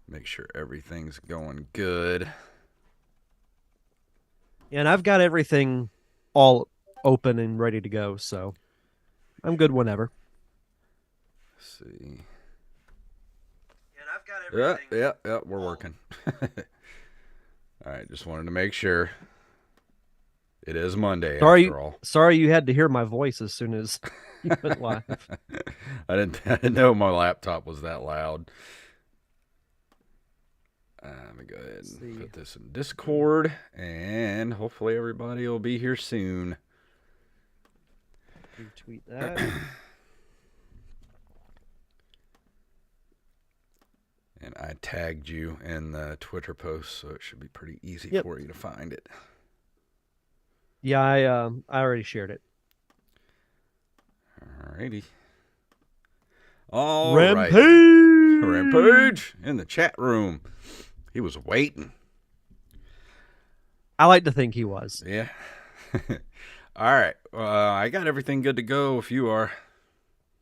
Make sure everything's going good. And I've got everything all open and ready to go, so I'm good whenever. Let's see. And I've got Yeah, everything yeah, yeah. We're all. working. All right. Just wanted to make sure. It is Monday Sorry, after all. sorry you had to hear my voice as soon as you went live. I didn't know my laptop was that loud. Let me go ahead Let's and see. put this in Discord, and hopefully everybody will be here soon. Retweet that. And I tagged you in the Twitter post, so it should be pretty easy Yep. for you to find it. Yeah, I already shared it. Alrighty. All righty. Rampage. Rampage in the chat room. He was waiting. I like to think he was. Yeah. All right. I got everything good to go if you are.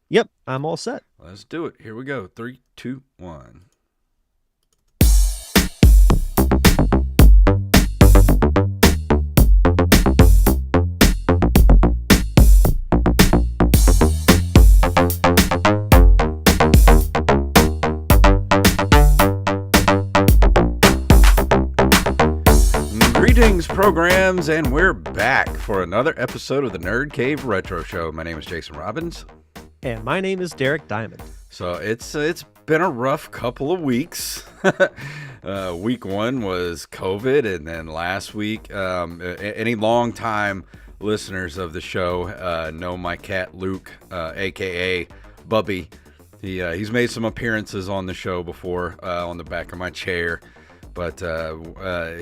Yep, I'm all set. Let's do it. Here we go. Three, two, one. Greetings, programs, and we're back for another episode of the Nerd Cave Retro Show. My name is Jason Robbins. And my name is Derek Diamond. So it's been a rough couple of weeks. Week one was COVID, and then last week, any long-time listeners of the show know my cat Luke, aka Bubby. He's made some appearances on the show before on the back of my chair, but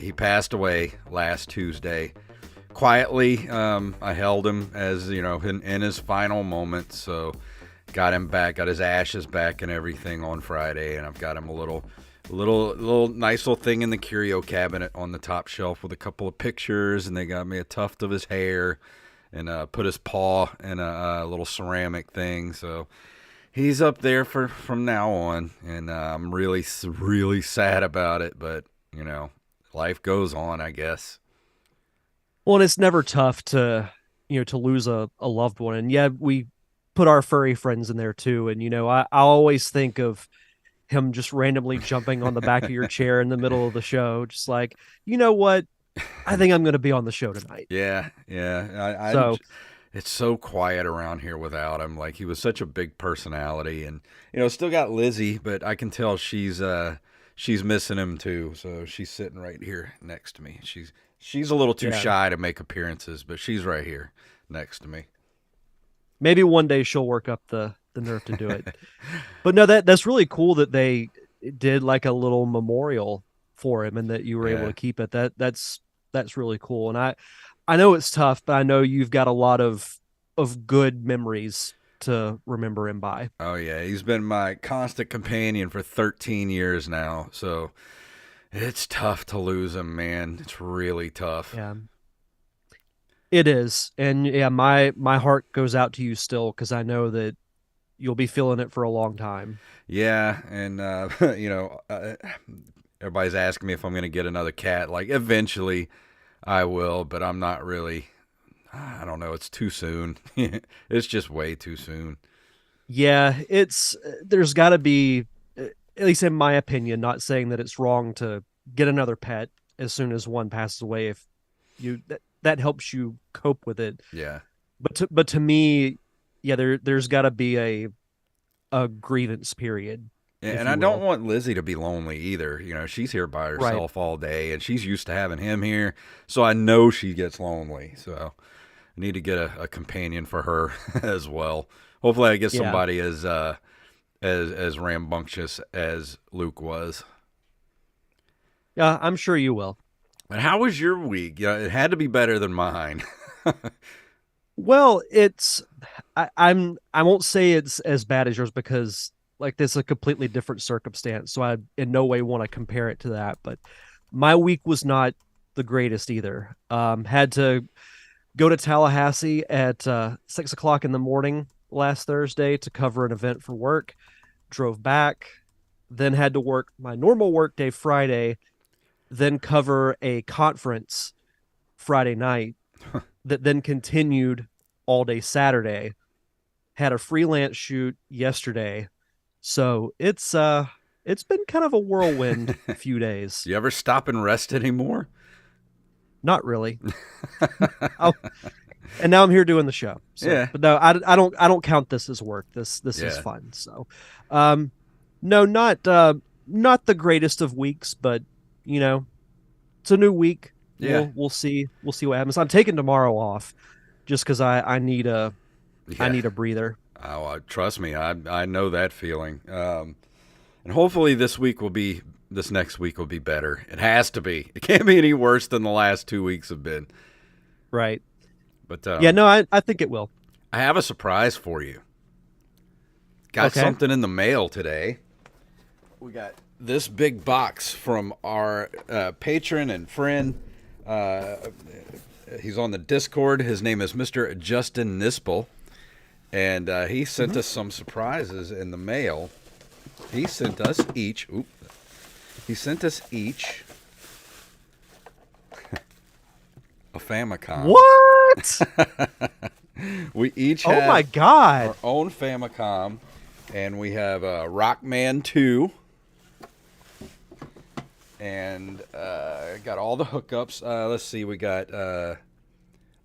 he passed away last Tuesday. Quietly, I held him as in his final moments. So got him back, got his ashes back and everything on Friday, and I've got him a little nice little thing in the curio cabinet on the top shelf with a couple of pictures, and they got me a tuft of his hair and put his paw in a little ceramic thing. So he's up there from now on, and I'm really sad about it, but life goes on, I guess. Well, and it's never tough to to lose a loved one. And yeah, we put our furry friends in there too. And I always think of him just randomly jumping on the back of your chair in the middle of the show, just like, you know what? I think I'm going to be on the show tonight. Yeah. So It's so quiet around here without him. Like, he was such a big personality, and still got Lizzie, but I can tell she's missing him too. So she's sitting right here next to me. She's a little too yeah, shy to make appearances, but she's right here next to me. maybe one day she'll work up the nerve to do it. But no, that's really cool that they did like a little memorial for him and that you were able Yeah. to keep it. That's really cool. And I know it's tough, but I know you've got a lot of good memories to remember him by. Oh yeah, he's been my constant companion for 13 years now. So it's tough to lose him, man. It's really tough. Yeah. It is. And yeah, my heart goes out to you still because I know that you'll be feeling it for a long time. Yeah, and everybody's asking me if I'm going to get another cat. Like, eventually I will, but I'm not really. I don't know. It's too soon. It's just way too soon. Yeah, it's there's got to be, at least in my opinion, not saying that it's wrong to get another pet as soon as one passes away if that helps you cope with it. Yeah. But to me, yeah, there's got to be a grievance period, if And I you don't will. want Lizzie to be lonely either. She's here by Right. herself all day, and she's used to having him here. So I know she gets lonely. So I need to get a companion for her as well. Hopefully, I get Yeah. somebody as rambunctious as Luke was. Yeah, I'm sure you will. And how was your week? Yeah, it had to be better than mine. Well, I won't say it's as bad as yours because like this is a completely different circumstance. So I in no way want to compare it to that. But my week was not the greatest either. Had to go to Tallahassee at 6 o'clock in the morning last Thursday to cover an event for work. Drove back. then had to work my normal work day Friday, then cover a conference Friday night that then continued all day Saturday. Had a freelance shoot yesterday. So it's been kind of a whirlwind few days. Do you ever stop and rest anymore? Not really. I'll, and now I'm here doing the show. So, Yeah. but no, I don't count this as work. This is Yeah. fun. So, um, no, not the greatest of weeks, but you know, it's a new week. Yeah. We'll see what happens. I'm taking tomorrow off just because I need a I Yeah. need a breather. Oh, trust me, I know that feeling. And hopefully this next week will be better. It has to be. It can't be any worse than the last 2 weeks have been. Right. But Yeah, no, I think it will. I have a surprise for you. Got Okay. something in the mail today. We got this big box from our patron and friend. He's on the Discord. His name is Mr. Justin Nispel. And he sent us some surprises in the mail. He sent us each. He sent us each a Famicom. What? We each Oh have my God. our own Famicom, and we have Rockman 2. And got all the hookups. Let's see, we got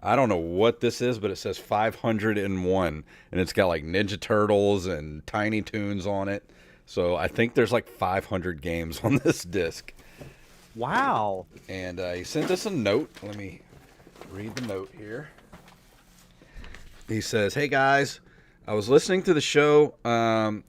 I don't know what this is, but it says 501, and it's got like Ninja Turtles and Tiny Toons on it. So I think there's like 500 games on this disc. Wow. And he sent us a note. Let me read the note here. He says, "Hey guys, I was listening to the show one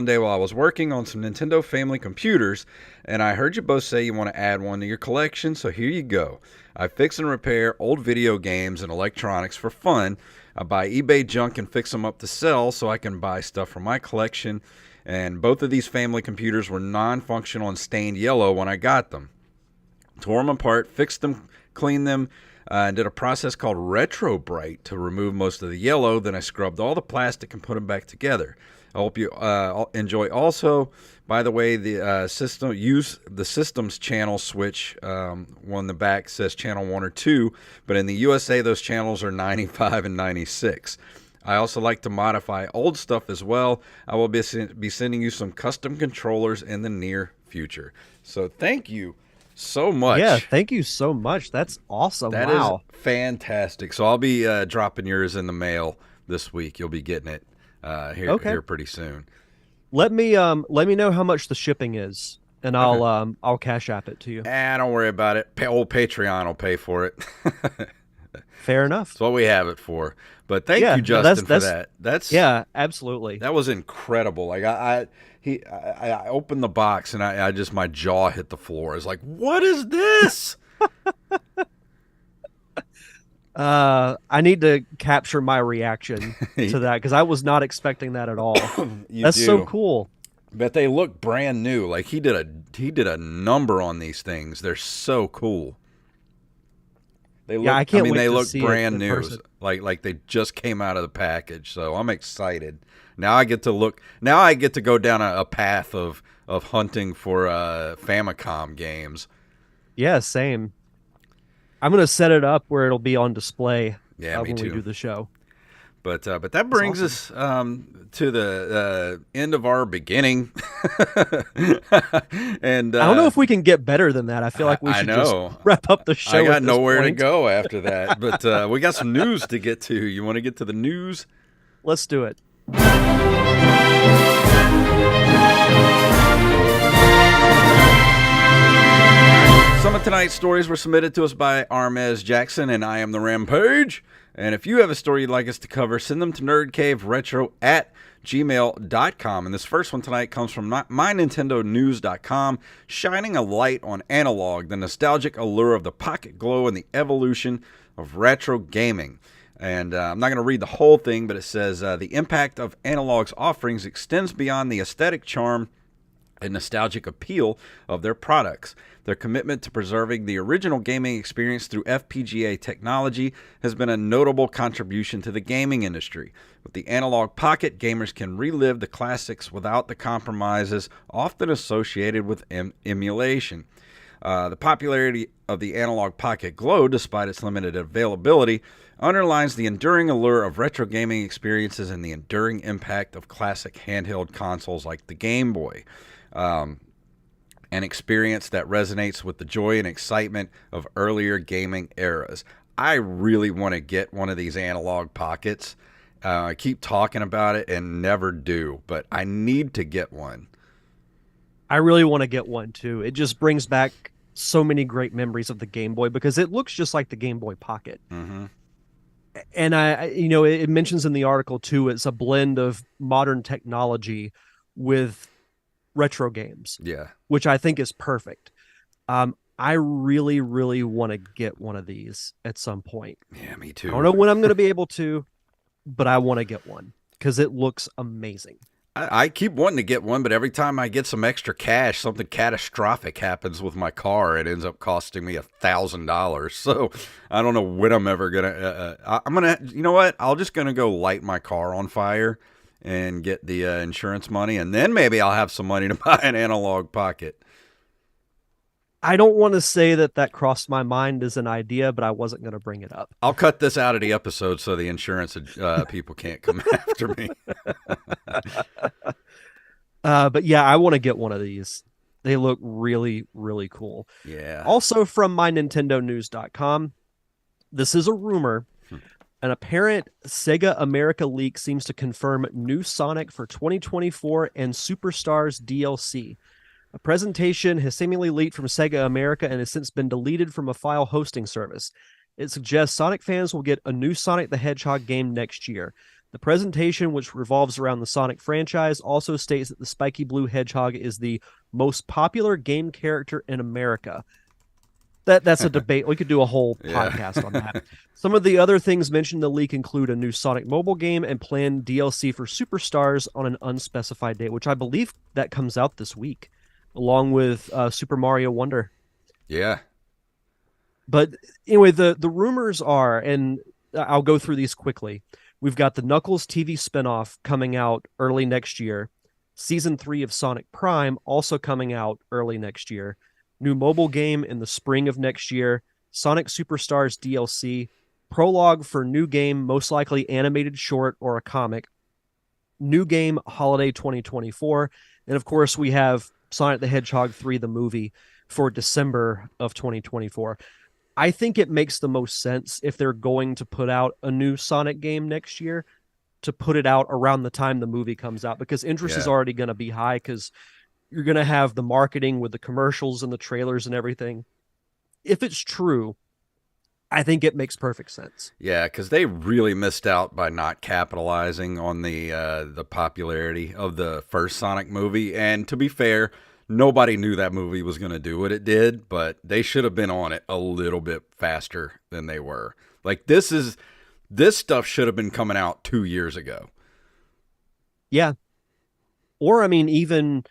day while I was working on some Nintendo family computers, and I heard you both say you want to add one to your collection, so here you go. I fix and repair old video games and electronics for fun. I buy eBay junk and fix them up to sell so I can buy stuff for my collection, and both of these family computers were non-functional and stained yellow when I got them. Tore them apart, fixed them, cleaned them, and did a process called Retro Bright to remove most of the yellow. Then I scrubbed all the plastic and put them back together. I hope you enjoy. Also, by the way, the system use the system's channel switch. On the back says channel 1 or 2, but in the USA those channels are 95 and 96. I also like to modify old stuff as well. I will be sending you some custom controllers in the near future. So thank you so much. Yeah, thank you so much. That's awesome. That wow. is fantastic. So I'll be dropping yours in the mail this week. You'll be getting it here pretty soon. Let me know how much the shipping is, and I'll Cash App it to you. Don't worry about it. Old Patreon will pay for it. Fair enough. That's what we have it for. But thank Yeah, you, no, Justin, for that's- that. Yeah, absolutely. That was incredible. Like I opened the box and I just my jaw hit the floor. It's like, what is this? I need to capture my reaction to that because I was not expecting that at all. That's so cool. But they look brand new. Like he did a number on these things. They're so cool. They look, I can't wait they to look see it brand in new. person. Like they just came out of the package. So I'm excited. Now I get to go down a path of hunting for Famicom games. Yeah, same. I'm gonna set it up where it'll be on display. Yeah, me when too. we do the show. But that brings us to the end of our beginning. And I don't know if we can get better than that. I feel like we should just wrap up the show. I got at this nowhere to point. go after that. But we got some news to get to. You want to get to the news? Let's do it. Some of tonight's stories were submitted to us by Armez Jackson, and I am the Rampage. And if you have a story you'd like us to cover, send them to nerdcaveretro@gmail.com. And this first one tonight comes from mynintendonews.com, shining a light on analog, the nostalgic allure of the Pocket Glow, and the evolution of retro gaming. And I'm not going to read the whole thing, but it says, the impact of analog's offerings extends beyond the aesthetic charm and nostalgic appeal of their products. Their commitment to preserving the original gaming experience through FPGA technology has been a notable contribution to the gaming industry. With the Analog Pocket, gamers can relive the classics without the compromises often associated with emulation. The popularity of the Analog Pocket Glow, despite its limited availability, underlines the enduring allure of retro gaming experiences and the enduring impact of classic handheld consoles like the Game Boy. An experience that resonates with the joy and excitement of earlier gaming eras. I really want to get one of these Analog Pockets. I keep talking about it and never do, but I need to get one. I really want to get one too. It just brings back so many great memories of the Game Boy because it looks just like the Game Boy Pocket. Mm-hmm. And it mentions in the article too, it's a blend of modern technology with retro games. Yeah. Which I think is perfect. I really, really want to get one of these at some point. Yeah, me too. I don't know when I'm going to be able to, but I want to get one because it looks amazing. I keep wanting to get one, but every time I get some extra cash, something catastrophic happens with my car. It ends up costing me $1,000. So I don't know when I'm ever gonna. I'm gonna. You know what? I'll just gonna go light my car on fire and get the insurance money, and then maybe I'll have some money to buy an Analog Pocket. I don't want to say that crossed my mind as an idea, but I wasn't going to bring it up. I'll cut this out of the episode so the insurance people can't come after me. But yeah, I want to get one of these. They look really, really cool. Yeah. Also from mynintendonews.com, this is a rumor. An apparent Sega America leak seems to confirm new Sonic for 2024 and Superstars DLC. A presentation has seemingly leaked from Sega America and has since been deleted from a file hosting service. It suggests Sonic fans will get a new Sonic the Hedgehog game next year. The presentation, which revolves around the Sonic franchise, also states that the spiky blue hedgehog is the most popular game character in America. That's a debate. We could do a whole podcast on that. Some of the other things mentioned in the leak include a new Sonic mobile game and planned DLC for Superstars on an unspecified date, which I believe that comes out this week, along with Super Mario Wonder. Yeah. But anyway, the rumors are, and I'll go through these quickly. We've got the Knuckles TV spinoff coming out early next year. Season 3 of Sonic Prime also coming out early next year. New mobile game in the spring of next year. Sonic Superstars DLC. Prologue for new game, most likely animated short or a comic. New game holiday 2024. And of course, we have Sonic the Hedgehog 3, the movie, for December of 2024. I think it makes the most sense if they're going to put out a new Sonic game next year to put it out around the time the movie comes out, because interest is already going to be high because you're going to have the marketing with the commercials and the trailers and everything. If it's true, I think it makes perfect sense. Yeah, because they really missed out by not capitalizing on the popularity of the first Sonic movie. And to be fair, nobody knew that movie was going to do what it did, but they should have been on it a little bit faster than they were. Like, this stuff should have been coming out 2 years ago. Yeah. Or, I mean, even,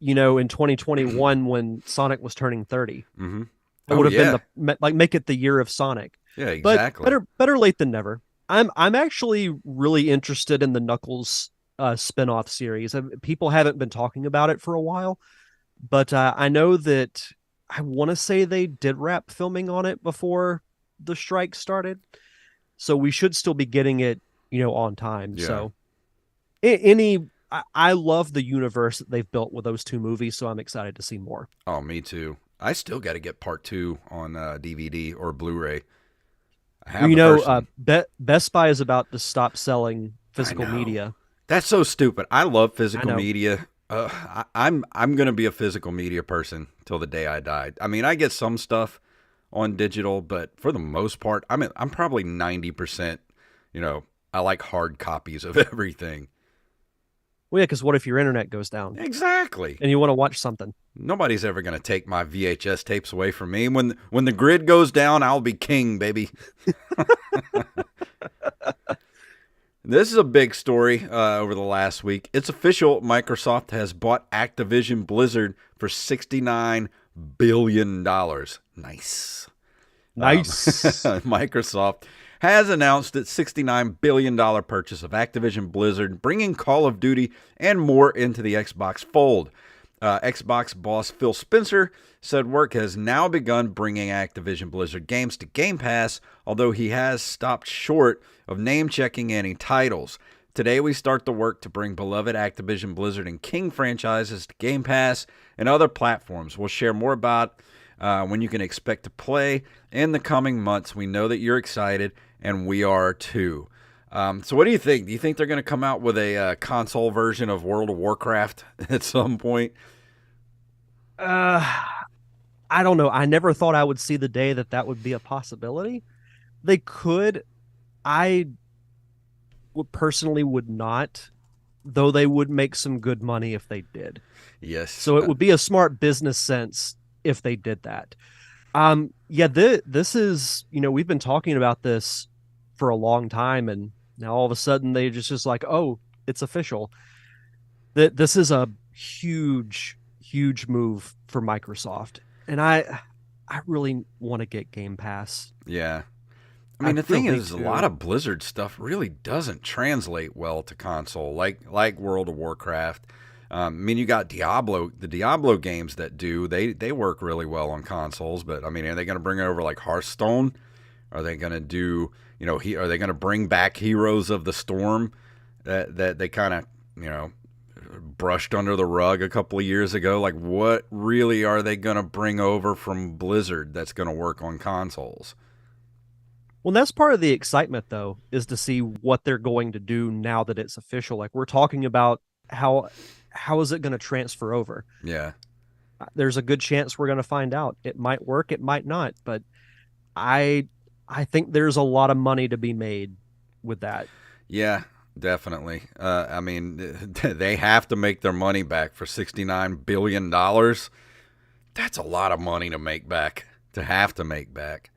in 2021 when Sonic was turning 30. Mm-hmm. It would have been make it the year of Sonic. Yeah, exactly. But better late than never. I'm actually really interested in the Knuckles spin-off series. People haven't been talking about it for a while, but I know that I want to say they did wrap filming on it before the strike started, so we should still be getting it, on time. Yeah. So I love the universe that they've built with those two movies, so I'm excited to see more. Oh, me too. I still got to get part 2 on DVD or Blu-ray. Best Buy is about to stop selling physical media. That's so stupid. I love physical media. I'm gonna be a physical media person till the day I die. I mean, I get some stuff on digital, but for the most part, I'm probably 90%. I like hard copies of everything. Well, yeah, because what if your internet goes down? Exactly. And you want to watch something? Nobody's ever going to take my VHS tapes away from me. When the grid goes down, I'll be king, baby. This is a big story over the last week. It's official. Microsoft has bought Activision Blizzard for $69 billion. Nice. Nice. Microsoft has announced its $69 billion purchase of Activision Blizzard, bringing Call of Duty and more into the Xbox fold. Xbox boss Phil Spencer said work has now begun bringing Activision Blizzard games to Game Pass, although he has stopped short of name checking any titles. Today we start the work to bring beloved Activision Blizzard and King franchises to Game Pass and other platforms. We'll share more about when you can expect to play in the coming months. We know that you're excited, and we are too. So what do you think? Do you think they're going to come out with a console version of World of Warcraft at some point? Uh, I don't know. I never thought I would see the day that that would be a possibility. They could. I personally would not, though they would make some good money if they did. Yes. So it would be a smart business sense if they did that. Yeah, this is, we've been talking about this for a long time, and now all of a sudden they just like, oh, it's official. That this is a huge, huge move for Microsoft, and I really want to get Game Pass. Yeah. I mean, the thing really is, a do. lot of Blizzard stuff really doesn't translate well to console, like World of Warcraft. I mean, you got Diablo. The Diablo games that do they work really well on consoles. But I mean, are they going to bring it over like Hearthstone? Are they going to do are they going to bring back Heroes of the Storm that they kind of brushed under the rug a couple of years ago? Like, what really are they going to bring over from Blizzard that's going to work on consoles? Well, that's part of the excitement, though, is to see what they're going to do now that it's official. Like we're talking about how is it going to transfer over? Yeah. There's a good chance we're going to find out. It might work, it might not, but I I think there's a lot of money to be made with that. Yeah, definitely. I mean, they have to make their money back for $69 billion. That's a lot of money to make back, to have to make back.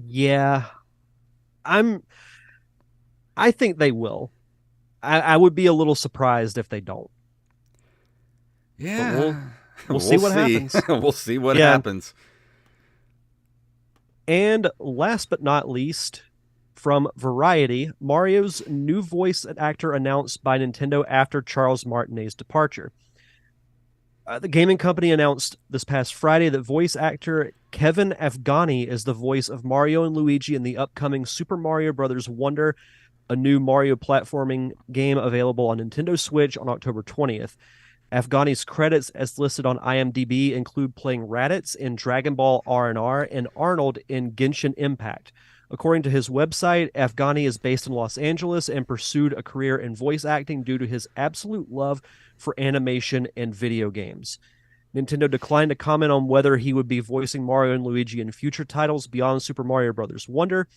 Yeah, I'm I think they will. I would be a little surprised if they don't, but we'll Yeah, we'll see we'll what see. happens. We'll see what Yeah. happens. And last but not least, from Variety, Mario's new voice actor announced by Nintendo after Charles Martinet's departure. The gaming company announced this past Friday that voice actor Kevin Afghani is the voice of Mario and Luigi in the upcoming Super Mario Bros. Wonder, a new Mario platforming game available on Nintendo Switch on October 20th. Afghani's credits, as listed on IMDb, include playing Raditz in Dragon Ball R&R and Arnold in Genshin Impact. According to his website, Afghani is based in Los Angeles and pursued a career in voice acting due to his absolute love for animation and video games. Nintendo declined to comment on whether he would be voicing Mario and Luigi in future titles beyond Super Mario Bros. Wonder.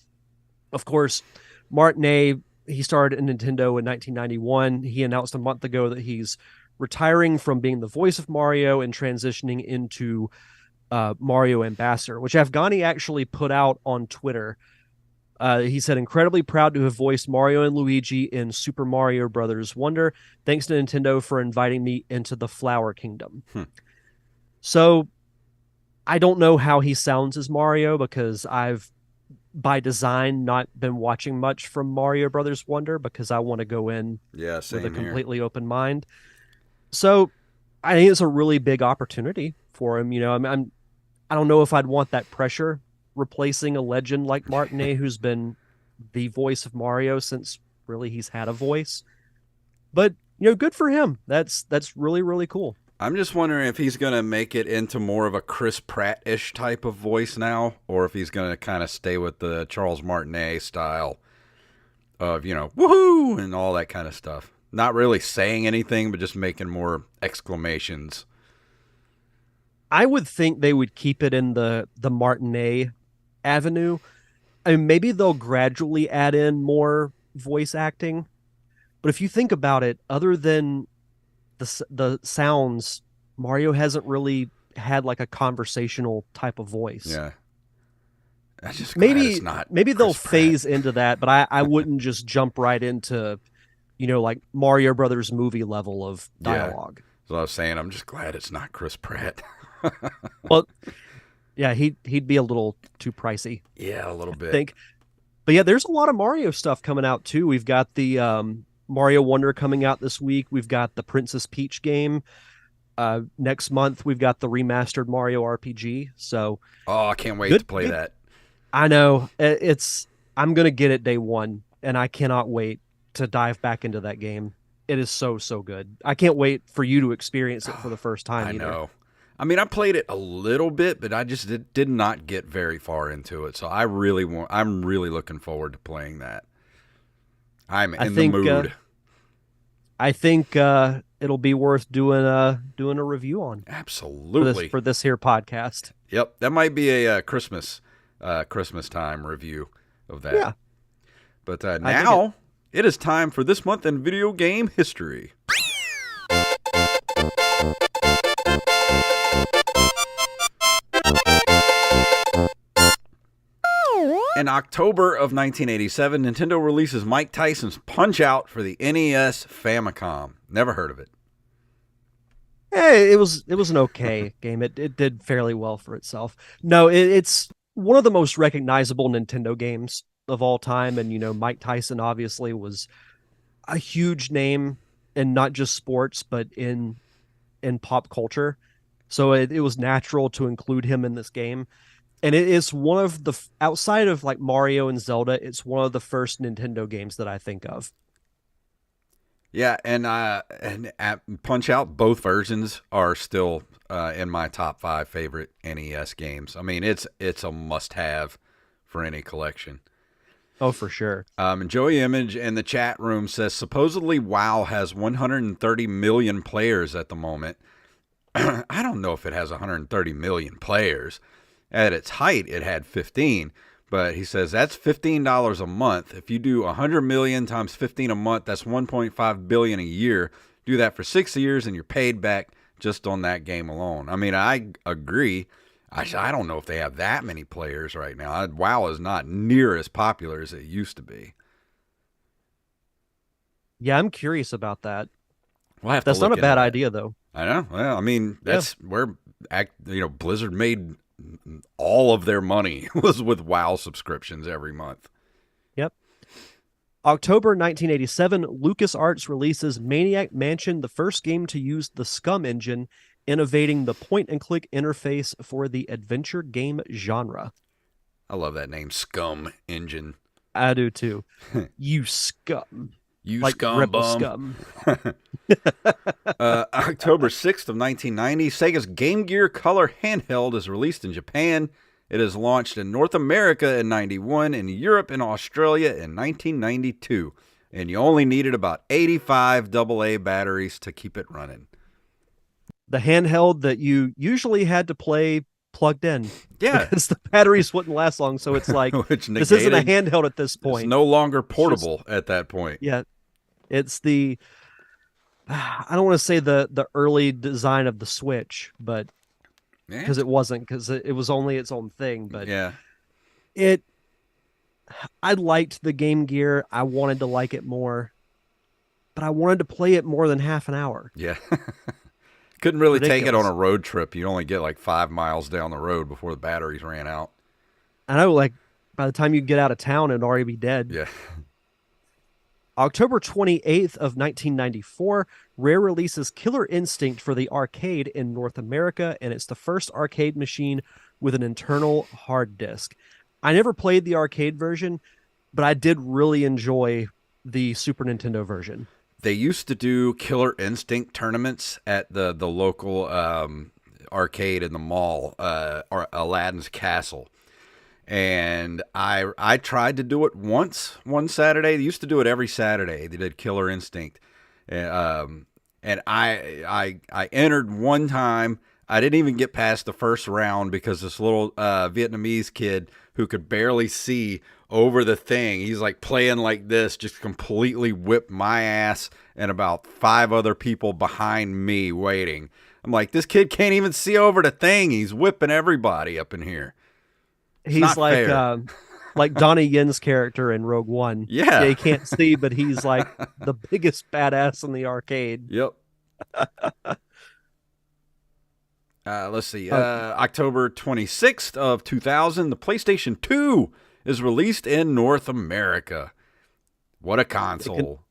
Of course, Martinet, he started in Nintendo in 1991. He announced a month ago that he's retiring from being the voice of Mario and transitioning into Mario Ambassador, which Afghani actually put out on Twitter. He said, incredibly proud to have voiced Mario and Luigi in Super Mario Brothers Wonder. Thanks to Nintendo for inviting me into the Flower Kingdom. So I don't know how he sounds as Mario because I've, by design, not been watching much from Mario Brothers Wonder because I want to go in Yeah, with a same here. completely open mind. So I think it's a really big opportunity for him. I don't know if I'd want that pressure replacing a legend like Martinet, who's been the voice of Mario since really he's had a voice. But good for him. That's really really cool. I'm just wondering if he's going to make it into more of a Chris Pratt-ish type of voice now, or if he's going to kind of stay with the Charles Martinet style of, woohoo, and all that kind of stuff. Not really saying anything, but just making more exclamations. I would think they would keep it in the Martinet avenue. I mean, maybe they'll gradually add in more voice acting. But if you think about it, other than the sounds, Mario hasn't really had like a conversational type of voice. Yeah. I'm just glad it's maybe not maybe they'll Chris Pratt. phase into that, but I wouldn't just jump right into, like Mario Brothers movie level of Yeah. dialogue. So I was saying, I'm just glad it's not Chris Pratt. Well, yeah, he'd be a little too pricey, Yeah, a little I bit. think. But yeah, there's a lot of Mario stuff coming out too. We've got the Mario Wonder coming out this week. We've got the Princess Peach game. Next month we've got the remastered Mario RPG. So Oh, I can't wait to good, play good. that. I know it's. I'm gonna get it day one, and I cannot wait to dive back into that game. It is so good. I can't wait for you to experience it for the first time I either. know. I mean, I played it a little bit, but I just did not get very far into it. So I'm really looking forward to playing that. I'm I in the think mood. it'll be worth doing a review on for this Absolutely. here podcast. Yep, that might be a Christmas time review of that. Yeah, But I dig it. now it is time for this month in video game history. In October of 1987, Nintendo releases Mike Tyson's Punch-Out for the NES Famicom. Never heard of it. Hey, it was an okay game. It did fairly well for itself. No, it's one of the most recognizable Nintendo games of all time, and Mike Tyson obviously was a huge name in not just sports but in pop culture. So it was natural to include him in this game. And it is one of the outside of like Mario and Zelda, it's one of the first Nintendo games that I think of. Yeah, and at Punch Out, both versions are still in my top 5 favorite NES games. I mean, it's a must-have for any collection. Oh, for sure. And Joey Image in the chat room says supposedly WoW has 130 million players at the moment. I don't know if it has 130 million players. At its height, it had 15. But he says that's $15 a month. If you do 100 million times 15 a month, that's 1.5 billion a year. Do that for 6 years and you're paid back just on that game alone. I mean, I agree. I don't know if they have that many players right now. WoW is not near as popular as it used to be. Yeah, I'm curious about that. We'll have to That's not look a into bad that. idea though. I know. Well, I mean, Yeah. that's where Blizzard made all of their money was with WoW subscriptions every month. Yep. October 1987, LucasArts releases Maniac Mansion, the first game to use the SCUM engine, innovating the point-and-click interface for the adventure game genre. I love that name, Scum Engine. I do too. You scum. You Like scum Rebel bum. Scum. October 6th of 1990, Sega's Game Gear Color handheld is released in Japan. It is launched in North America in 91, in Europe and Australia in 1992. And you only needed about 85 AA batteries to keep it running. The handheld that you usually had to play plugged in. Yeah. Because the batteries wouldn't last long. So it's like, Which this isn't a negated- handheld at this point. It's no longer portable at that point. Yeah. It's the, I don't want to say the early design of the Switch, but Yeah. because it wasn't, because it was only its own thing. But Yeah. I liked the Game Gear. I wanted to like it more, but I wanted to play it more than half an hour. Yeah. Couldn't really take it on Ridiculous. a road trip. You'd only get like 5 miles down the road before the batteries ran out. I know, like, by the time you get out of town, it'd already be dead. Yeah. October 28th of 1994, Rare releases Killer Instinct for the arcade in North America, and it's the first arcade machine with an internal hard disk. I never played the arcade version, but I did really enjoy the Super Nintendo version. They used to do Killer Instinct tournaments at the local arcade in the mall, or Aladdin's Castle. And I tried to do it once one Saturday. They used to do it every Saturday. They did Killer Instinct, and I entered one time. I didn't even get past the first round because this little Vietnamese kid who could barely see over the thing, he's like playing like this, just completely whipped my ass and about 5 other people behind me waiting. I'm like, this kid can't even see over the thing. He's whipping everybody up in here. It's he's not fair. like Donnie Yen's character in Rogue One. Yeah, Yeah. he can't see, but he's like the biggest badass in the arcade. Yep. Let's see. Uh, October 26th of 2000, the PlayStation 2 is released in North America. What a it can, console.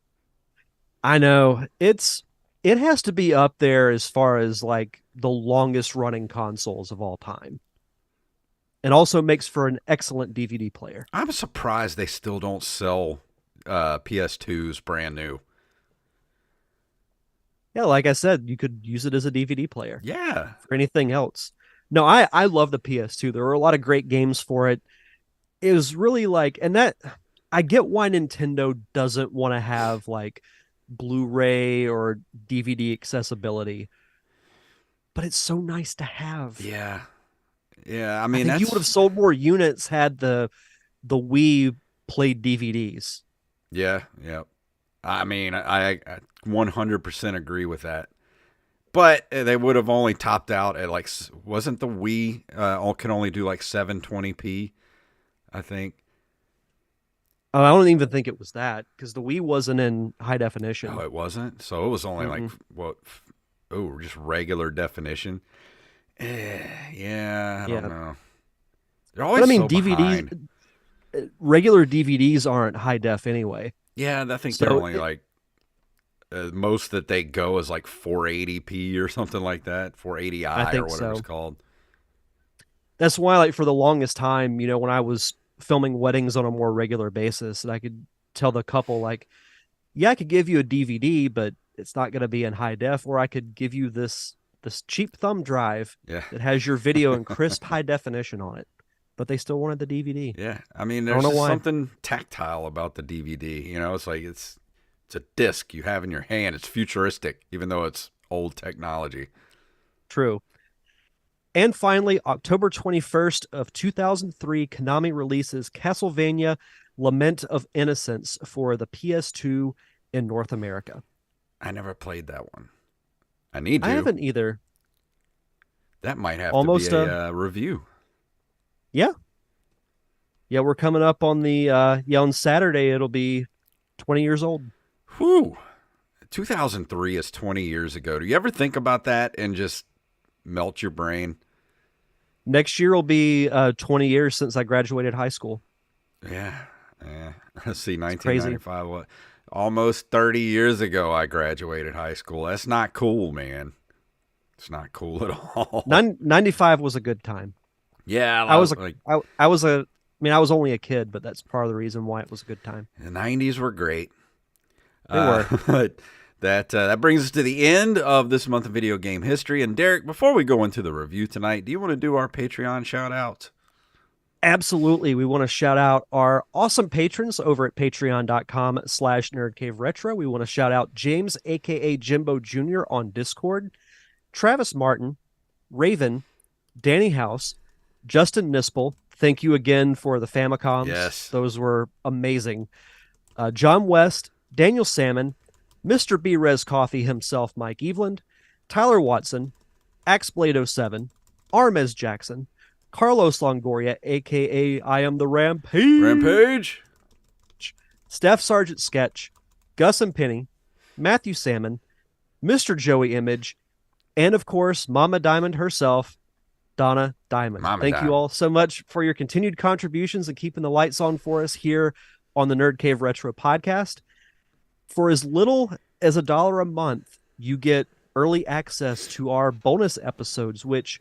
I know it has to be up there as far as like the longest running consoles of all time, and also makes for an excellent DVD player. I'm surprised they still don't sell PS2s brand new. Yeah, like I said, you could use it as a DVD player Yeah. for anything else. No, I love the PS2. There were a lot of great games for it. It was really like, and that I get why Nintendo doesn't want to have like Blu-ray or DVD accessibility, but it's so nice to have. Yeah. Yeah. I I mean, think you would that's, have sold more units had the Wii played DVDs. yeah. Yeah. I mean, I 100% agree with that. But they would have only topped out at like, wasn't the Wii can only do like 720p, I think. Oh, I don't even think it was that because the Wii wasn't in high Oh, definition. it wasn't? So it was only like, Mm-mm. what? Oh, just regular definition. Yeah, I don't Yeah, know. They're but I always mean so DVDs, behind. regular DVDs aren't high def anyway. Yeah, I think they're So only like most that they go is like 480p or something like that, I 480i or think whatever it's so. called. That's why, like, for the longest time, when I was filming weddings on a more regular basis, and I could tell the couple, like, yeah, I could give you a DVD, but it's not going to be in high def, or I could give you this cheap thumb drive Yeah, that has your video in crisp high definition on it. But they still wanted the DVD. yeah. I mean, I don't there's know just why. something tactile about the DVD. It's like it's a disc you have in your hand. It's futuristic, even though it's old technology. True. And finally, October 21st of 2003, Konami releases Castlevania Lament of Innocence for the PS2 in North America. I never played that one. I need I to. haven't either. That might have to be Almost a review. yeah. Yeah, we're coming up on the on Saturday it'll be 20 years old. Whew. 2003 is 20 years ago. Do you ever think about that and just melt your brain? Next year will be 20 years since I graduated high school. Yeah. Yeah. Let's see, It's crazy. 1995. What? Almost 30 years ago, I graduated high school. That's not cool, man. It's not cool at all. 95 was a good time. Yeah, I was a like I was a I mean I was only a kid, but that's part of the reason why it was a good time. the 90s were great. They were. But that brings us to the end of this month of video game history. And Derek, before we go into the review tonight, do you want to do our Patreon shout out? Absolutely. We want to shout out our awesome patrons over at patreon.com/nerdcaveretro. We want to shout out James, aka Jimbo Jr. on Discord, Travis Martin, Raven, Danny House, Justin Nispel. Thank you again for the Famicoms. Yes. Those were amazing. John West, Daniel Salmon, Mr. B. Rez Coffee himself, Mike Eveland, Tyler Watson, AxeBlade07, Armez Jackson, Carlos Longoria, aka I Am the Rampage, Rampage. Steph Sargent Sketch, Gus and Penny, Matthew Salmon, Mr. Joey Image, and of course, Mama Diamond herself, Donna Diamond. Mama Thank Diamond. you all so much for your continued contributions and keeping the lights on for us here on the Nerd Cave Retro podcast. For as little as $1 a month, you get early access to our bonus episodes, which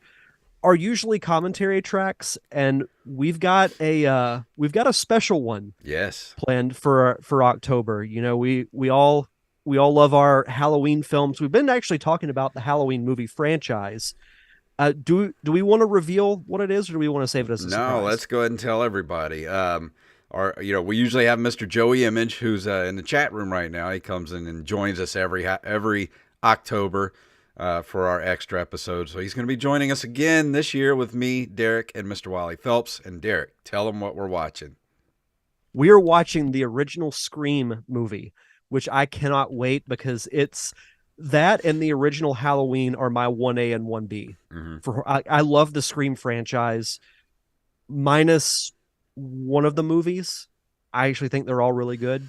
are usually commentary tracks, and we've got a special one Yes. planned for October. We all love our Halloween films. We've been actually talking about the Halloween movie franchise. Do we want to reveal what it is, or do we want to save it as a surprise? No, let's go ahead and tell everybody. We usually have Mr. Joey Image, who's in the chat room right now. He comes in and joins us every October for our extra episode. So he's going to be joining us again this year with me, Derek, and Mr. Wally Phelps. And Derek, tell them what we're watching. We are watching the original Scream movie, which I cannot wait because it's that and the original Halloween are my 1A and 1B. Mm-hmm. I love the Scream franchise. minus one of the movies. I actually think they're all really good.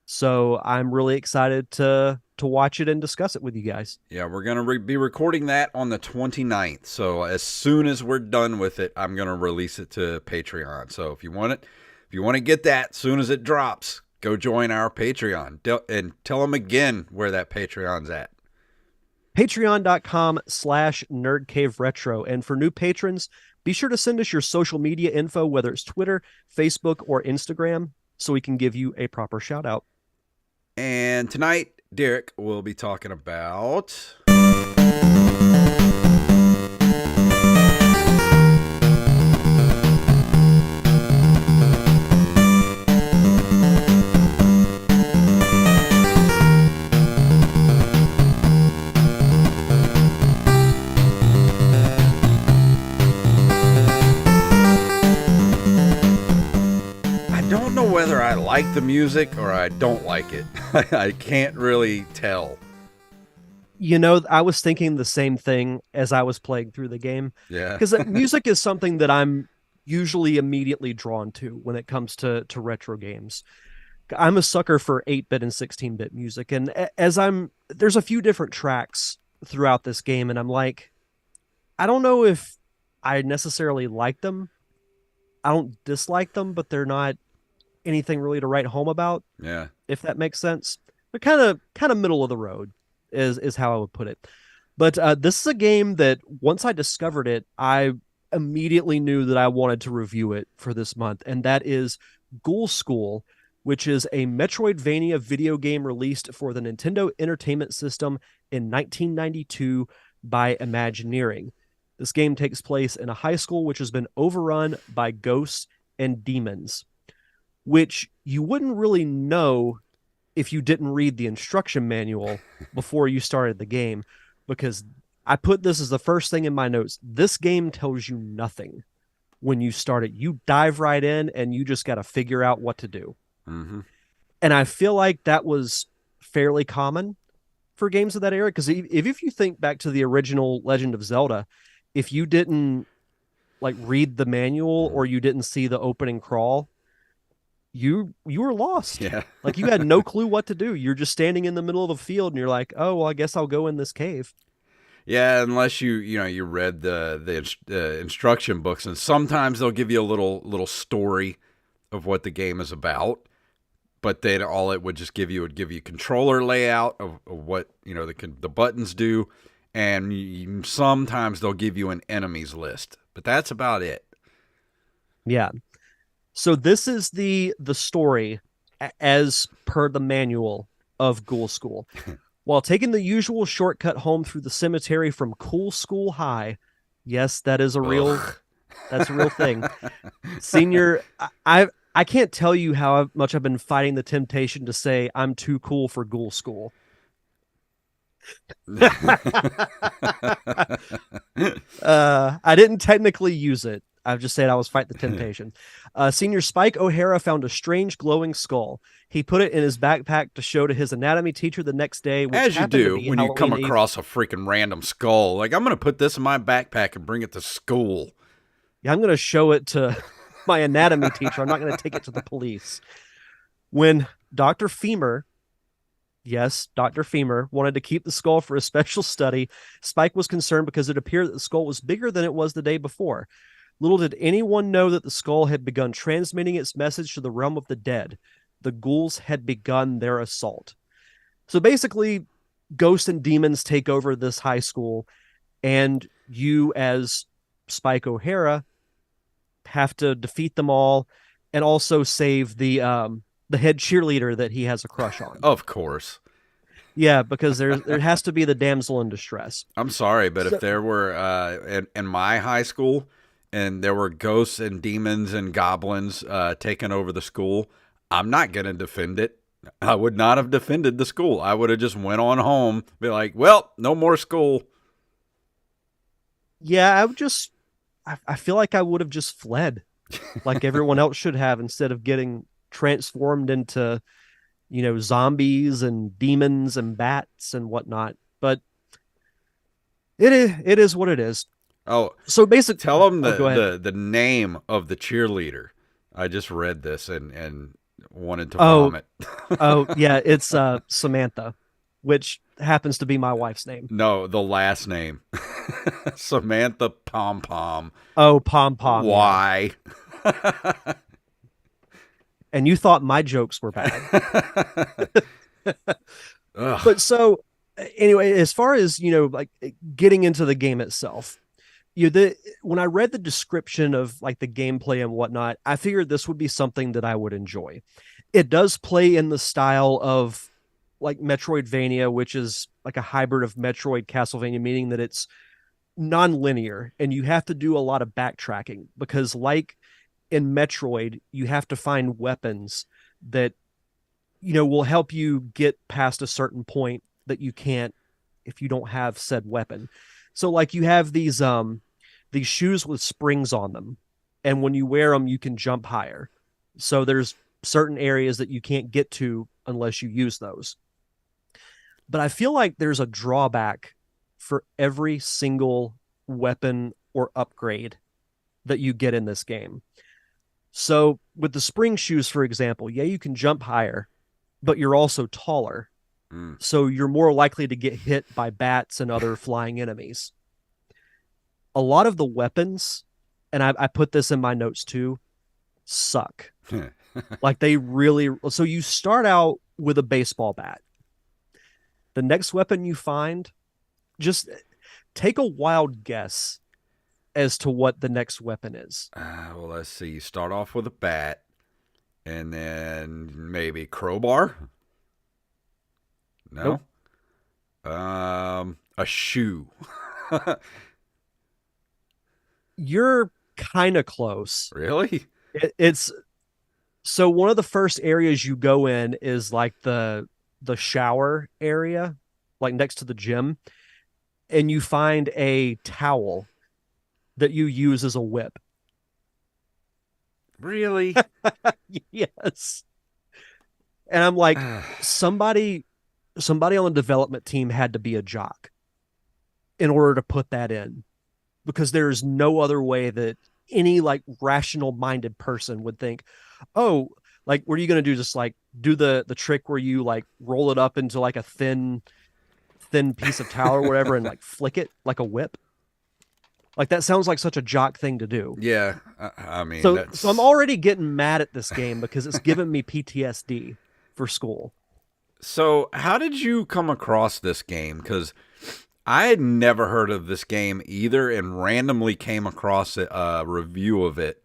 So I'm really excited to watch it and discuss it with you guys. Yeah, we're going to be recording that on the 29th. So as soon as we're done with it, I'm going to release it to Patreon. So if you want it, if you want to get that as soon as it drops, go join our Patreon. And tell them again where that Patreon's at. Patreon.com/nerdcaveretro. And for new patrons, be sure to send us your social media info, whether it's Twitter, Facebook, or Instagram, so we can give you a proper shout out. And tonight, Derek will be talking about... whether I like the music or I don't like it. I can't really tell. You know, I was thinking the same thing as I was playing through the game. Yeah. Because music is something that I'm usually immediately drawn to when it comes to retro games. I'm a sucker for 8-bit and 16-bit music. And there's a few different tracks throughout this game, and I'm like, I don't know if I necessarily like them. I don't dislike them, but they're not anything really to write home about. Yeah. If that makes sense. They're kind of middle of the road is how I would put it. But this is a game that once I discovered it, I immediately knew that I wanted to review it for this month, and that is Ghoul School, which is a Metroidvania video game released for the Nintendo Entertainment System in 1992 by Imagineering. This game takes place in a high school which has been overrun by ghosts and demons, which you wouldn't really know if you didn't read the instruction manual before you started the game, because I put this as the first thing in my notes. This game tells you nothing when you start it. You dive right in and you just got to figure out what to do. Mm-hmm. And I feel like that was fairly common for games of that era, because if you think back to the original Legend of Zelda, if you didn't like read the manual or you didn't see the opening crawl, you were lost. Yeah. Like you had no clue what to do. You're just standing in the middle of a field and you're like, oh, well, I guess I'll go in this cave. Yeah, unless you read the instruction books, and sometimes they'll give you a little story of what the game is about, but then all it would just give you controller layout of what the buttons do, and sometimes they'll give you an enemies list, but that's about it. Yeah. So this is the story as per the manual of Ghoul School. While taking the usual shortcut home through the cemetery from Ghoul School High, yes, that's a real thing. Senior, I can't tell you how much I've been fighting the temptation to say I'm too cool for Ghoul School. I didn't technically use it. I've just said I was fighting the temptation. Senior Spike O'Hara found a strange glowing skull. He put it in his backpack to show to his anatomy teacher the next day. Which as you do when Halloween you come across a freaking random skull. Like, I'm going to put this in my backpack and bring it to school. Yeah, I'm going to show it to my anatomy teacher. I'm not going to take it to the police. When Dr. Femur, yes, Dr. Femur, wanted to keep the skull for a special study, Spike was concerned because it appeared that the skull was bigger than it was the day before. Little did anyone know that the skull had begun transmitting its message to the realm of the dead. The ghouls had begun their assault. So basically, ghosts and demons take over this high school, and you, as Spike O'Hara, have to defeat them all and also save the head cheerleader that he has a crush on. Of course. Yeah, because there has to be the damsel in distress. I'm sorry, but if there were in my high school and there were ghosts and demons and goblins taking over the school, I'm not going to defend it. I would not have defended the school. I would have just went on home, be like, well, no more school. Yeah, I feel like I would have just fled like everyone else should have, instead of getting transformed into, zombies and demons and bats and whatnot. But it is what it is. Oh, So basic. tell them Oh, go ahead. the name of the cheerleader. I just read this and wanted to Oh, vomit. oh yeah, it's Samantha, which happens to be my wife's name. No, the last name. Samantha Pom Pom. Oh, Pom Pom, yeah. Why? And you thought my jokes were bad. Ugh. But so anyway, as far as, like getting into the game itself, when I read the description of like the gameplay and whatnot, I figured this would be something that I would enjoy. It does play in the style of like Metroidvania, which is like a hybrid of Metroid Castlevania, meaning that it's non-linear and you have to do a lot of backtracking because like in Metroid, you have to find weapons that will help you get past a certain point that you can't if you don't have said weapon. So like you have these shoes with springs on them, and when you wear them you can jump higher. So there's certain areas that you can't get to unless you use those. But I feel like there's a drawback for every single weapon or upgrade that you get in this game. So with the spring shoes, for example, yeah, you can jump higher, but you're also taller. Mm. So you're more likely to get hit by bats and other flying enemies. A lot of the weapons, and I put this in my notes too, suck. Like they really, so you start out with a baseball bat. The next weapon you find, just take a wild guess as to what the next weapon is. Well, let's see. You start off with a bat, and then maybe crowbar. No. Nope. A shoe. You're kind of close. Really? It's so one of the first areas you go in is like the shower area, like next to the gym, and you find a towel that you use as a whip. Really? Yes. And I'm like, somebody on the development team had to be a jock in order to put that in because there is no other way that any like rational minded person would think, oh, like what are you going to do? Just like do the trick where you like roll it up into like a thin piece of towel or whatever and like flick it like a whip. Like that sounds like such a jock thing to do. Yeah. I mean, So I'm that's. already getting mad at this game because it's giving me PTSD for school. So, how did you come across this game? Because I had never heard of this game either and randomly came across a review of it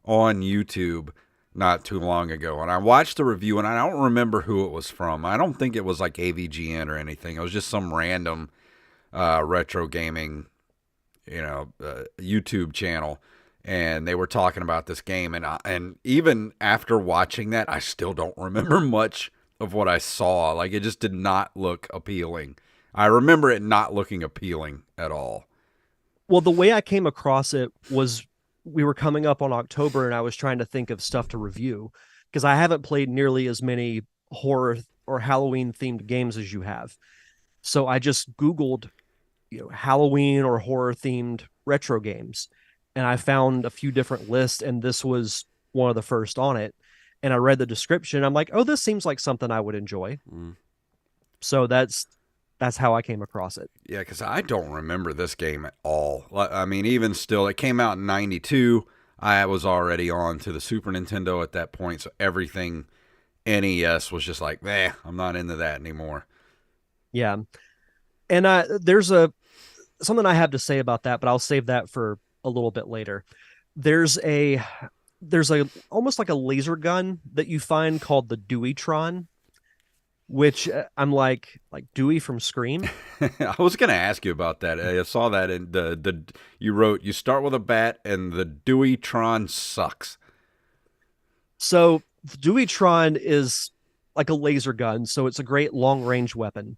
on YouTube not too long ago. And I watched the review and I don't remember who it was from. I don't think it was like AVGN or anything. It was just some random retro gaming, YouTube channel. And they were talking about this game. And even after watching that, I still don't remember much of what I saw. Like, it just did not look appealing. I remember it not looking appealing at all. Well, the way I came across it was we were coming up on October and I was trying to think of stuff to review because I haven't played nearly as many horror or Halloween themed games as you have. So I just Googled, Halloween or horror themed retro games and I found a few different lists and this was one of the first on it. And I read the description. I'm like, oh, this seems like something I would enjoy. Mm. So that's how I came across it. Yeah, because I don't remember this game at all. I mean, even still, it came out in '92. I was already on to the Super Nintendo at that point, so everything NES was just like, I'm not into that anymore. Yeah. And there's something I have to say about that, but I'll save that for a little bit later. There's a almost like a laser gun that you find called the Deweytron, which I'm like Dewey from Scream. I was gonna ask you about that. I saw that in the you wrote you start with a bat and the Deweytron sucks. So the Deweytron is like a laser gun, so it's a great long range weapon.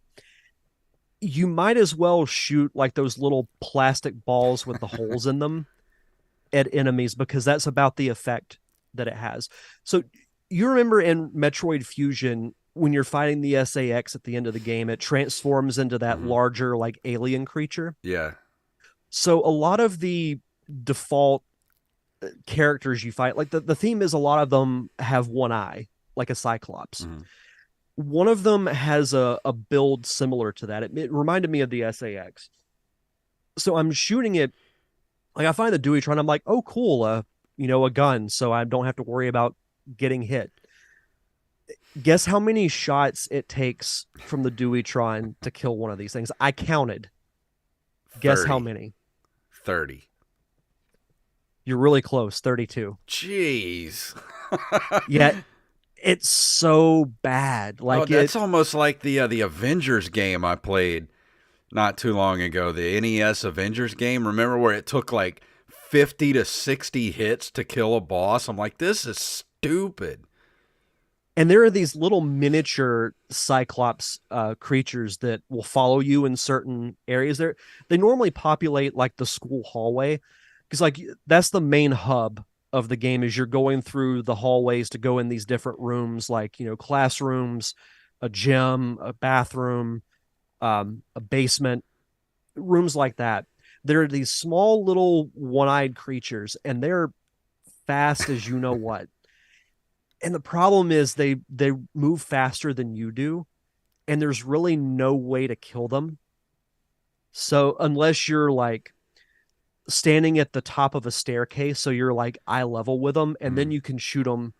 You might as well shoot like those little plastic balls with the holes in them at enemies because that's about the effect that it has. So you remember in Metroid Fusion when you're fighting the SAX at the end of the game, it transforms into that Hmm. larger like alien creature. Yeah. So a lot of the default characters you fight, like the theme is a lot of them have one eye, like a cyclops. Hmm. One of them has a build similar to that. It reminded me of the SAX. So I'm shooting it, like I find the Dewey Tron, I'm like, oh cool, a gun, so I don't have to worry about getting hit. Guess how many shots it takes from the Deweytron to kill one of these things? I counted. Guess how 30. many? 30. You're really close, 32. Jeez. Yet it's so bad. Oh, Like that's it almost like the Avengers game I played not too long ago. The NES Avengers game. Remember where it took like 50 to 60 hits to kill a boss? I'm like, this is stupid. and there are these little miniature cyclops creatures that will follow you in certain areas. They normally populate like the school hallway, because like that's the main hub of the game, is you're going through the hallways to go in these different rooms, like classrooms, a gym, a bathroom, a basement, rooms like that. There are these small little one-eyed creatures, and they're fast as you know what. And the problem is they move faster than you do, and there's really no way to kill them. So unless you're like standing at the top of a staircase, so you're like eye level with them, and then Mm. you can shoot them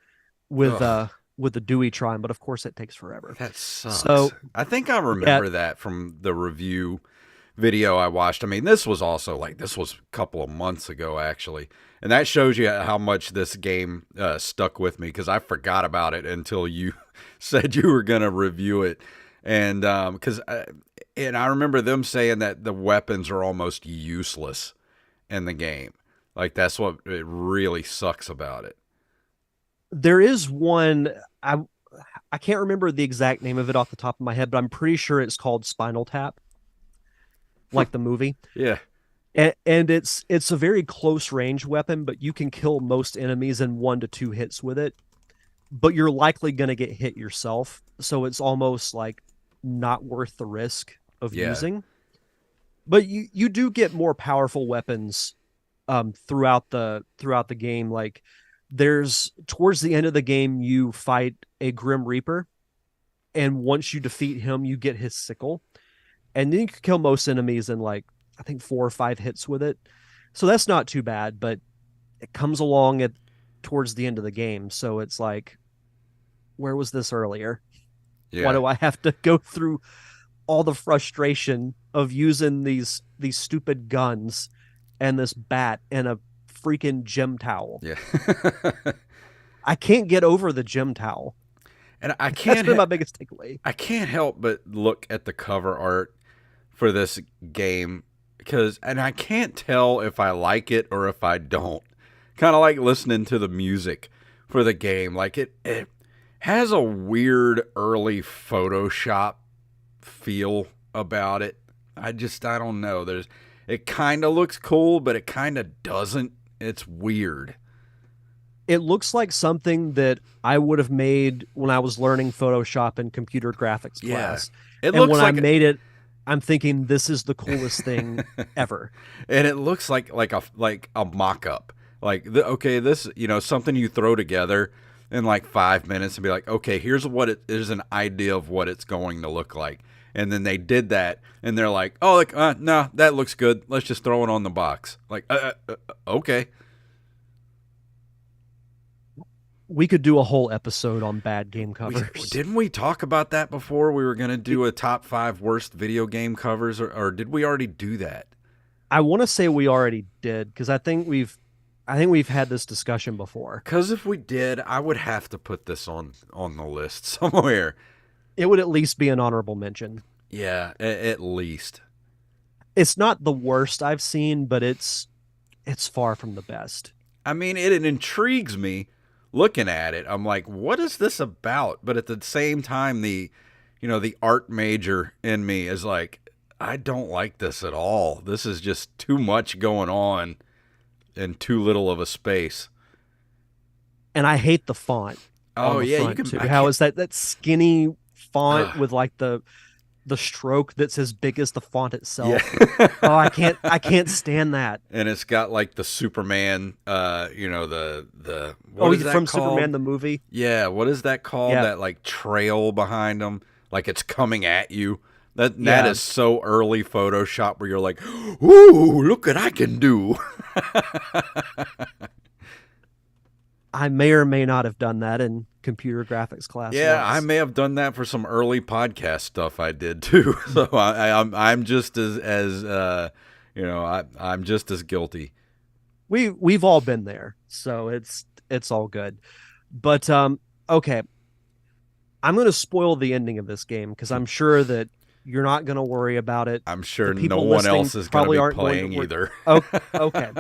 Ugh, with the Dewey Tron, but of course it takes forever. that sucks. So I think I yeah, remember that from the review video I watched. I mean, this was also like this was a couple of months ago actually, and that shows you how much this game stuck with me because I forgot about it until you said you were gonna review it, and and I remember them saying that the weapons are almost useless in the game. Like that's what it really sucks about it. there is one. I can't remember the exact name of it off the top of my head, but I'm pretty sure it's called Spinal Tap, like the movie. Yeah, And it's a very close range weapon, but you can kill most enemies in 1 to 2 hits with it. But you're likely going to get hit yourself, so it's almost like not worth the risk of yeah, using. But you do get more powerful weapons throughout the game. Like there's towards the end of the game, you fight a Grim Reaper, and once you defeat him, you get his sickle, and then you can kill most enemies in like I think 4 or 5 hits with it. So that's not too bad, but it comes along at towards the end of the game. So it's like, where was this earlier? Why yeah. do I have to go through all the frustration of using these stupid guns and this bat and a freaking gym towel? Yeah. I can't get over the gym towel. And I That's can't been my biggest takeaway. I can't help but look at the cover art for this game because and I can't tell if I like it or if I don't. Kind of like listening to the music for the game. Like it has a weird early Photoshop feel about it. I don't know. There's it kind of looks cool, but it kind of doesn't. It's weird. It looks like something that I would have made when I was learning Photoshop in computer graphics Yeah. class. It And looks when I like made it, I'm thinking this is the coolest thing ever. and it looks like a mock-up. Like okay, this something you throw together in like 5 minutes and be like, okay, here's what it is an idea of what it's going to look like. And then they did that, and they're like, oh, like no, that looks good. Let's just throw it on the box. Like, okay, We could do a whole episode on bad game we covers. didn't we talk about that before? We were gonna do a top 5 worst video game covers, or did we already do that? I want to say we already did, because I think we've had this discussion before. Because if we did, I would have to put this on the list somewhere. It would at least be an honorable mention. Yeah, at least. It's not the worst I've seen, but it's far from the best. I mean, it intrigues me looking at it. I'm like, what is this about? But at the same time, the art major in me is like, I don't like this at all. This is just too much going on in too little of a space. And I hate the font on Oh the yeah, you front can. too. I How can't. is that skinny font Uh, with like the the stroke that's as big as the font Yeah. itself. Oh, I can't stand that. And it's got like the Superman, the what Oh, is that from Superman called? the movie. Yeah, what is that called? Yeah, That like trail behind them, like it's coming at you. That yeah. is so early Photoshop where you're like, "Ooh, look what I can do." I may or may not have done that in computer graphics class Yeah, I once. may have done that for some early podcast stuff I did too. So I'm just I'm just as guilty. We've all been there, so it's all good. But okay, I'm going to spoil the ending of this game because I'm sure that you're not going to worry about it. I'm The sure no people one listening else is going to probably be aren't going to playing worry. either. Oh, okay.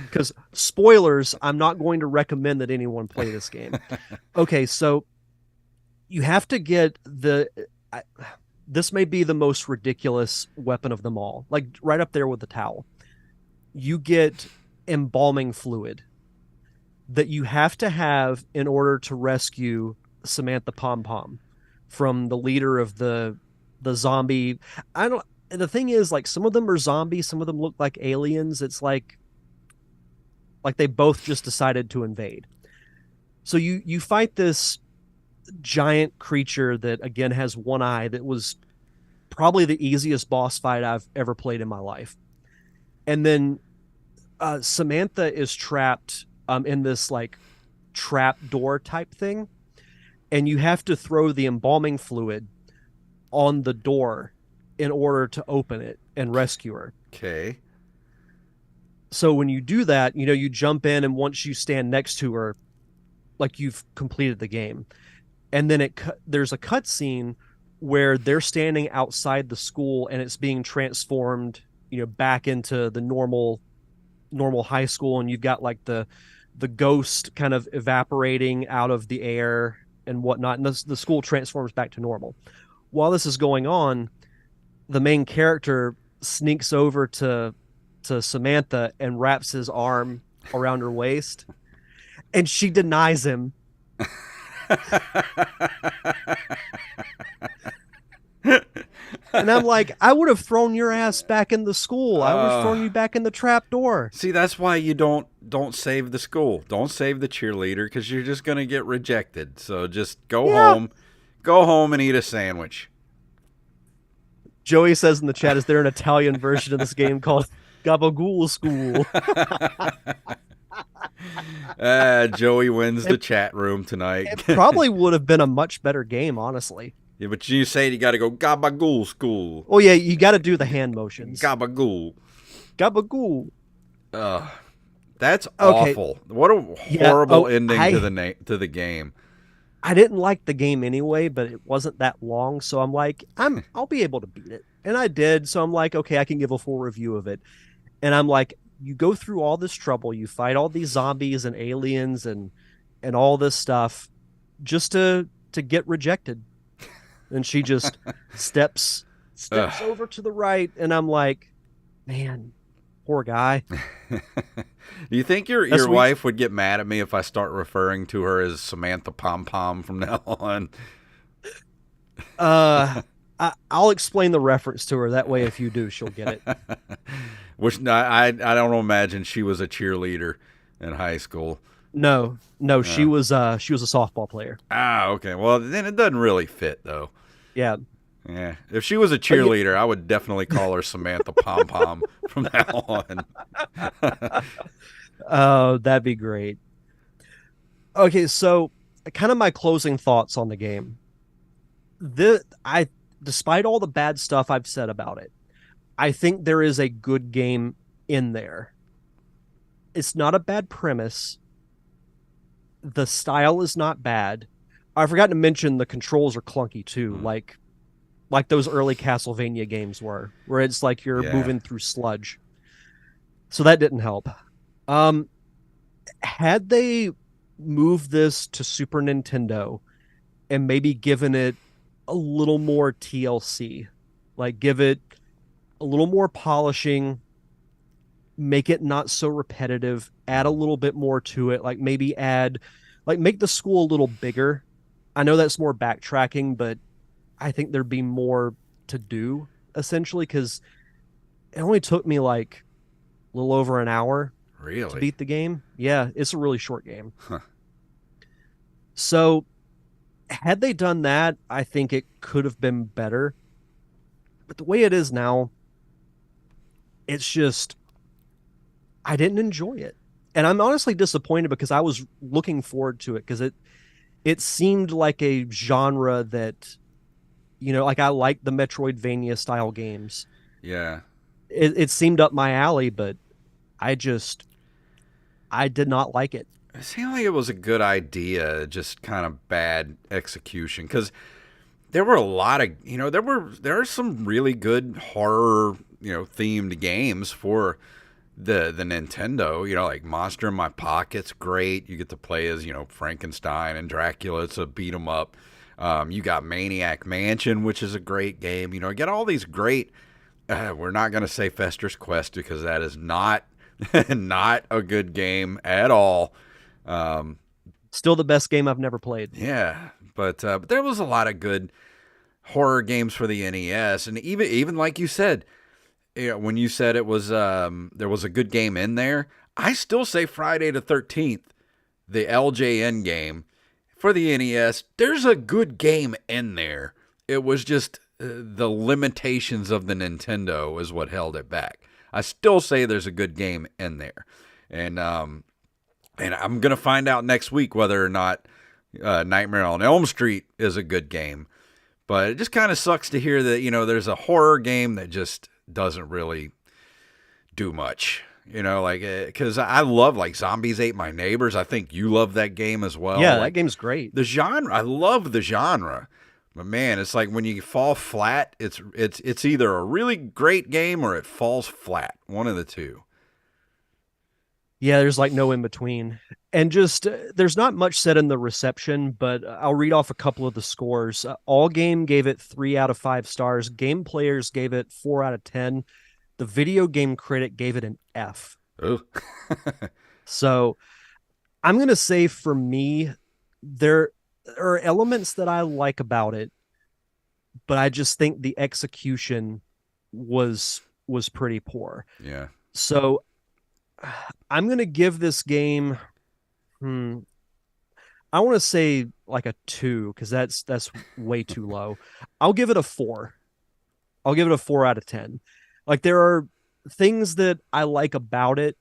Because spoilers, I'm not going to recommend that anyone play this game. Okay, so you have to get I, this may be the most ridiculous weapon of them all, like right up there with the towel. You get embalming fluid that you have to have in order to rescue Samantha Pom Pom from the leader of the zombie. I don't. And the thing is, like, some of them are zombies, some of them look like aliens. It's like they both just decided to invade. So you fight this giant creature that again has one eye. That was probably the easiest boss fight I've ever played in my life. And then Samantha is trapped in this like trap door type thing, and you have to throw the embalming fluid on the door in order to open it and rescue her. Okay. So when you do that, you jump in, and once you stand next to her, like you've completed the game. And then there's a cut scene where they're standing outside the school, and it's being transformed, back into the normal high school, and you've got like the ghost kind of evaporating out of the air and whatnot, and the school transforms back to normal. While this is going on, the main character sneaks over to Samantha and wraps his arm around her waist, and she denies him. And I'm like, I would have thrown your ass back in the school. I would have uh, thrown you back in the trap door. See, that's why you don't save the school. Don't save the cheerleader because you're just gonna get rejected. So just Yeah. go home and eat a sandwich. Joey says in the chat, is there an Italian version of this game called Ghoul School? Joey wins the it, chat room tonight. it probably would have been a much better game, honestly. Yeah, but you say you got to go Gabagool School. Oh yeah, you got to do the hand motions. Gabagool. Gabagool. Uh, that's Okay. awful. What a Yeah. horrible Oh, ending to the game. I didn't like the game anyway, but it wasn't that long, so I'm like, I'll be able to beat it, and I did. So I'm like, okay, I can give a full review of it, and I'm like, you go through all this trouble, you fight all these zombies and aliens and all this stuff just to get rejected, and she just steps Ugh. over to the right, and I'm like, man, poor guy. Do you think That's your what wife would get mad at me if I start referring to her as Samantha Pom Pom from now on? I'll explain the reference to her. That way, if you do, she'll get it. Which I don't imagine she was a cheerleader in high school. No, she Uh, was she was a softball player. okay. Well, then it doesn't really fit though. Yeah, Yeah. If she was a but yeah, cheerleader, I would definitely call her Samantha Pom Pom from now on. oh, that'd be great. Okay, so kind of my closing thoughts on the game. I, despite all the bad stuff I've said about it, I think there is a good game in there. It's not a bad premise. The style is not bad. I forgot to mention the controls are clunky too, Mm, like those early Castlevania games were, where it's like you're yeah. moving through sludge. So that didn't help. Um, had they moved this to Super Nintendo and maybe given it a little more TLC, like give it a little more polishing, make it not so repetitive, add a little bit more to it, like maybe like make the school a little bigger. I know that's more backtracking, but I think there'd be more to do essentially because it only took me like a little over an hour to Really? beat the game. Yeah, it's a really short game. So had they done that, I think it could have been better. But the way it is now, it's just I didn't enjoy it. And I'm honestly disappointed because I was looking forward to it because it seemed like a genre that like I like the Metroidvania style games. Yeah. It seemed up my alley, but I just I did not like it. It seemed like it was a good idea, just kind of bad execution. Because there were a lot of, there are some really good horror, themed games for the Nintendo. Like Monster in My Pocket's great. You get to play as Frankenstein and Dracula. It's a beat 'em up. You got Maniac Mansion, which is a great game. You get all these great. We're not going to say Fester's Quest because that is not not a good game at all. Um, Still the best game I've never played. yeah, but there was a lot of good horror games for the NES, and even like you said, when you said it was there was a good game in there, I still say Friday the 13th, the LJN game for the NES. There's a good game in there. It was just the limitations of the Nintendo is what held it back. I still say there's a good game in there, and I'm gonna find out next week whether or not Nightmare on Elm Street is a good game. But it just kind of sucks to hear that there's a horror game that just doesn't really do much. Like because I love like Zombies Ate My Neighbors. I think you love that game as well. Yeah, that Like game's great. the genre, I love the genre. But man, it's like when you fall flat, it's either a really great game or it falls flat. One of the two. Yeah, there's like no in between. And just there's not much said in the reception, but I'll read off a couple of the scores. All Game gave it 3 out of 5 stars. Game Players gave it 4 out of 10. The Video Game Critic gave it an F. Ooh. So I'm going to say for me, there are elements that I like about it, but I just think the execution was pretty poor. Yeah. So I'm going to give this game hmm, I want to say like a 2 cuz that's way too low. I'll give it a 4. I'll give it a 4 out of 10. Like there are things that I like about it,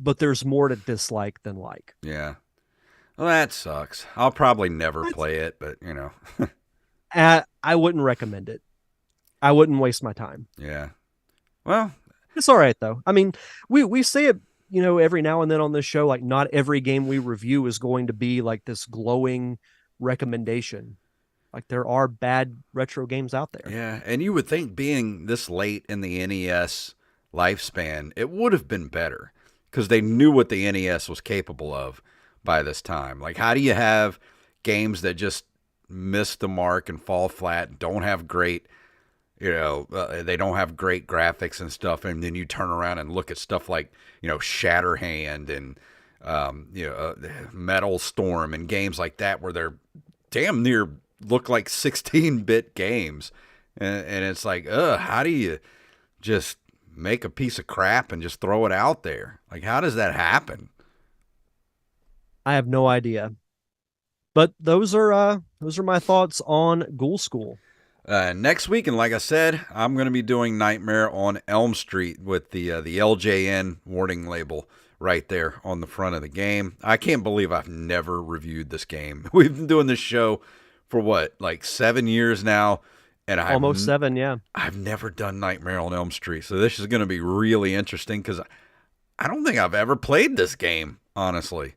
but there's more to dislike than like. Yeah. Well, that sucks. I'll probably never That's, play it, but I wouldn't recommend it. I wouldn't waste my time. yeah. Well, It's all right though. I mean, we say it, every now and then on this show, like not every game we review is going to be like this glowing recommendation. Like there are bad retro games out there. yeah, and you would think being this late in the NES lifespan, it would have been better because they knew what the NES was capable of by this time. Like, how do you have games that just miss the mark and fall flat, don't have great, they don't have great graphics and stuff, and then you turn around and look at stuff like, Shatterhand and, Metal Storm and games like that where they're damn near look like 16-bit games. And it's like, how do you just make a piece of crap and just throw it out there? Like, how does that happen? I have no idea. But those are my thoughts on Ghoul School. Next week, and like I said, I'm going to be doing Nightmare on Elm Street with the LJN warning label right there on the front of the game. I can't believe I've never reviewed this game. We've been doing this show for what, like 7 years now, and Almost 7, yeah. I've never done Nightmare on Elm Street. So this is going to be really interesting because I don't think I've ever played this game, honestly.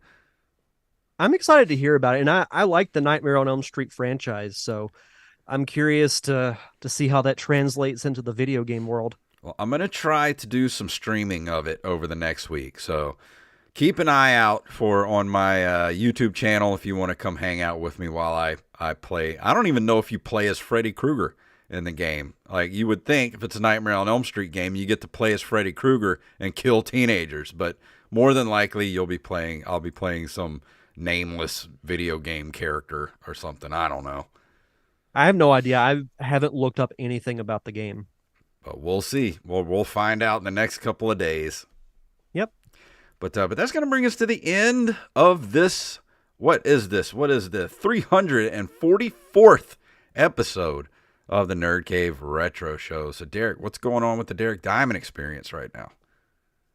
I'm excited to hear about it. And I like the Nightmare on Elm Street franchise, so I'm curious to see how that translates into the video game world. Well, I'm going to try to do some streaming of it over the next week. So keep an eye out for on my YouTube channel if you want to come hang out with me while I play. I don't even know if you play as Freddy Krueger in the game. Like you would think if it's a Nightmare on Elm Street game, you get to play as Freddy Krueger and kill teenagers. But more than likely, I'll be playing some nameless video game character or something. I don't know. I have no idea. I haven't looked up anything about the game. But we'll see. We'll find out in the next couple of days. Yep. But that's going to bring us to the end of this. What is this? What is the 344th episode of the Nerd Cave Retro Show? So, Derek, what's going on with the Derek Diamond experience right now?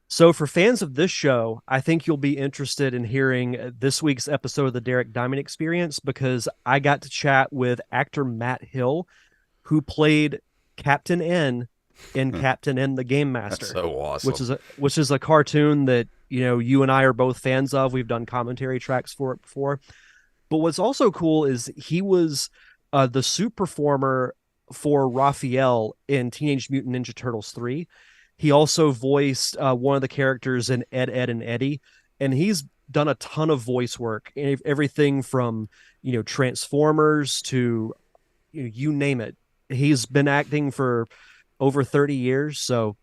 So, for fans of this show, I think you'll be interested in hearing this week's episode of the Derek Diamond Experience because I got to chat with actor Matt Hill, who played Captain N in Captain N the Game That's Master, so awesome. which is a cartoon that you and I are both fans of. We've done commentary tracks for it before. But what's also cool is he was the suit performer for Raphael in Teenage Mutant Ninja Turtles 3. He also voiced one of the characters in Ed, Ed, and Eddie. And he's done a ton of voice work, everything from, Transformers to you name it. He's been acting for over 30 years. So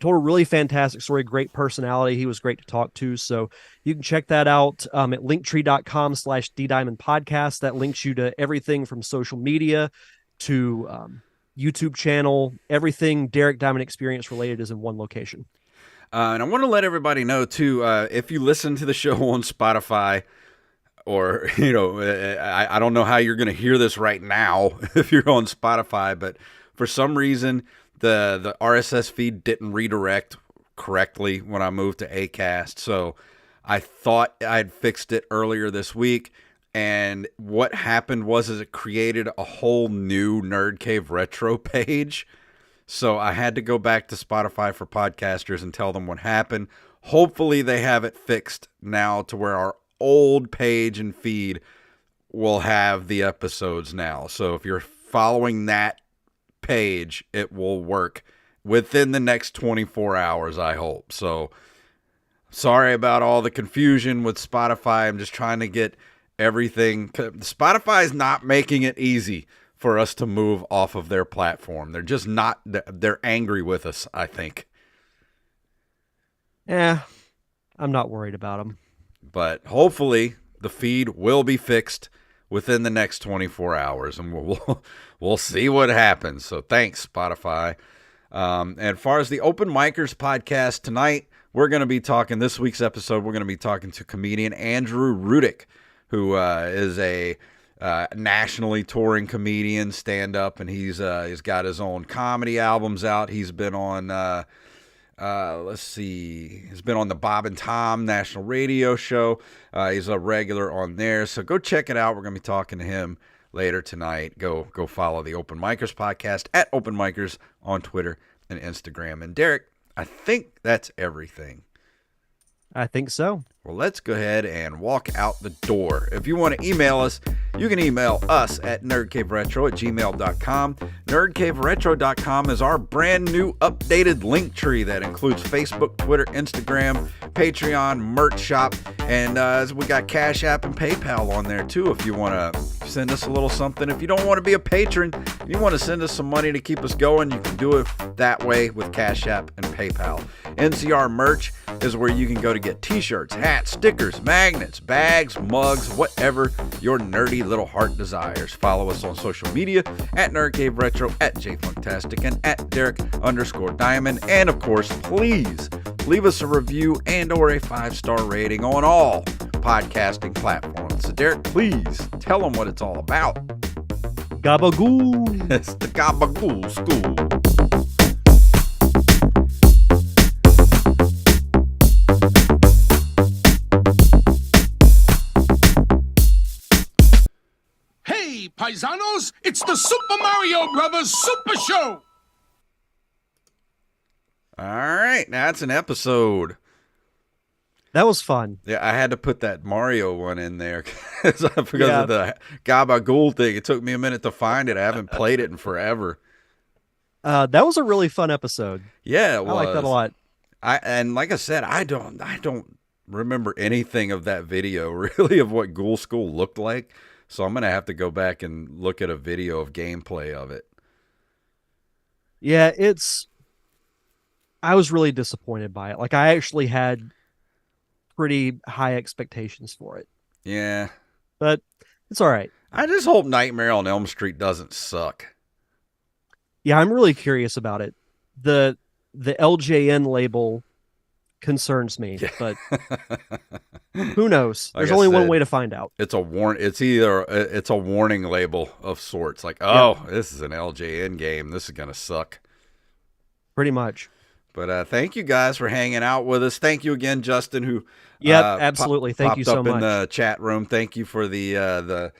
told a really fantastic story, great personality. He was great to talk to. So you can check that out at linktree.com/ddiamondpodcast. That links you to everything from social media to YouTube channel. Everything Derek Diamond Experience related is in one location. And I want to let everybody know, too, if you listen to the show on Spotify, or, I don't know how you're going to hear this right now if you're on Spotify, but for some reason, the RSS feed didn't redirect correctly when I moved to Acast. So I thought I'd fixed it earlier this week. And what happened was it created a whole new Nerd Cave Retro page. So I had to go back to Spotify for podcasters and tell them what happened. Hopefully they have it fixed now to where our old page and feed will have the episodes now. So if you're following that page, it will work within the next 24 hours, I hope. So sorry about all the confusion with Spotify. I'm just trying to get everything. Spotify is not making it easy for us to move off of their platform. They're just not, they're angry with us, I think. Yeah, I'm not worried about them. But hopefully the feed will be fixed within the next 24 hours, and we'll see what happens. So thanks, Spotify. And as far as the Open Micers podcast tonight, we're going to be talking, this week's episode, we're going to be talking to comedian Andrew Rudick, who is a nationally touring comedian, stand-up, and he's got his own comedy albums out. He's been on... he's been on the Bob and Tom National Radio Show. He's a regular on there. So go check it out. We're going to be talking to him later tonight. Go follow the Open Micers podcast at Open Micers on Twitter and Instagram. And Derek, I think that's everything. I think so. Well, let's go ahead and walk out the door. If you want to email us, you can email us at nerdcaveretro@gmail.com. Nerdcaveretro.com is our brand new updated link tree that includes Facebook, Twitter, Instagram, Patreon, merch shop, and we got Cash App and PayPal on there too if you want to send us a little something. If you don't want to be a patron, you want to send us some money to keep us going, you can do it that way with Cash App and PayPal. NCR merch is where you can go to get t-shirts, hats, stickers, magnets, bags, mugs, whatever your nerdy little heart desires. Follow us on social media at Nerd Cave Retro, at JFunktastic, and at Derek_Diamond. And of course, please leave us a review and or a 5-star rating on all podcasting platforms. So Derek, please tell them what it's all about. Gabagool. It's the Ghoul School. Paisanos, it's the Super Mario Brothers Super Show! All right, now that's an episode. That was fun. Yeah, I had to put that Mario one in there because of the Gabagool thing. It took me a minute to find it. I haven't played it in forever. That was a really fun episode. Yeah, it was. I like that a lot. And like I said, I don't remember anything of that video really of what Ghoul School looked like. So I'm gonna have to go back and look at a video of gameplay of it. Yeah, I was really disappointed by it. Like I actually had pretty high expectations for it. Yeah. But it's all right. I just hope Nightmare on Elm Street doesn't suck. Yeah, I'm really curious about it. The LJN label concerns me, but who knows? Like There's I only one said, way to find out. It's a warning label of sorts. Like, oh, this is an LJN game. This is gonna suck. Pretty much. But thank you guys for hanging out with us. Thank you again, Justin, who absolutely. Thank you so popped up in much. the chat room. Thank you for the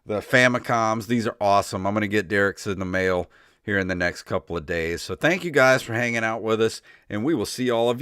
Famicoms. These are awesome. I'm gonna get Derek's in the mail here in the next couple of days. So thank you guys for hanging out with us, and we will see all of you